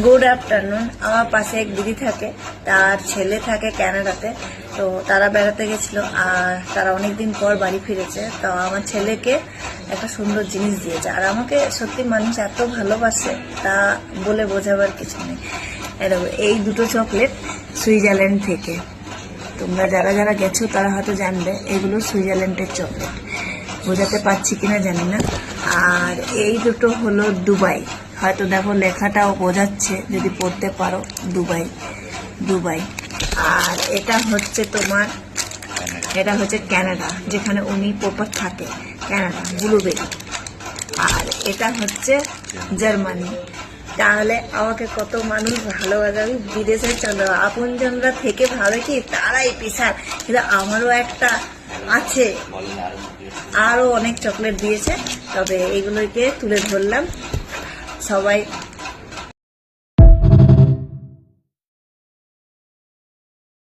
Good afternoon. আমার পাশে এক দিদি থাকে, তার ছেলে থাকে কানাডাতে। তো তারা বেড়াতে গেছিল আর তারা অনেকদিন পর বাড়ি ফিরেছে। তো আমার ছেলেকে একটা সুন্দর জিনিস দিয়েছে, আর আমাকে সত্যি মানুষ এত ভালোবাসে তা বলে বোঝাবার কিছু নেই। এই দুটো চকলেট সুইজারল্যান্ড থেকে। তোমরা যারা যারা গেছো তারা হয়তো জানবে এগুলো সুইজারল্যান্ডের চকলেট। বোঝাতে পারছি কিনা জানি না। আর এই দুটো হলো দুবাই। হয়তো দেখো লেখাটাও বোঝাচ্ছে যদি পড়তে পারো, দুবাই দুবাই। আর এটা হচ্ছে তোমার, এটা হচ্ছে কানাডা, যেখানে উনি প্রপার থাকে, কানাডা ব্লুবেরি। আর এটা হচ্ছে জার্মানি। তাহলে আমাকে কত মানুষ ভালোবাসে। আমি বিদেশে চলো, আপনজনরা থেকে ভাবে কি তারাই বিশাল, কিন্তু আমারও একটা আছে। আরও অনেক চকলেট দিয়েছে, তবে এগুলোকে তুলে ধরলাম। সবাই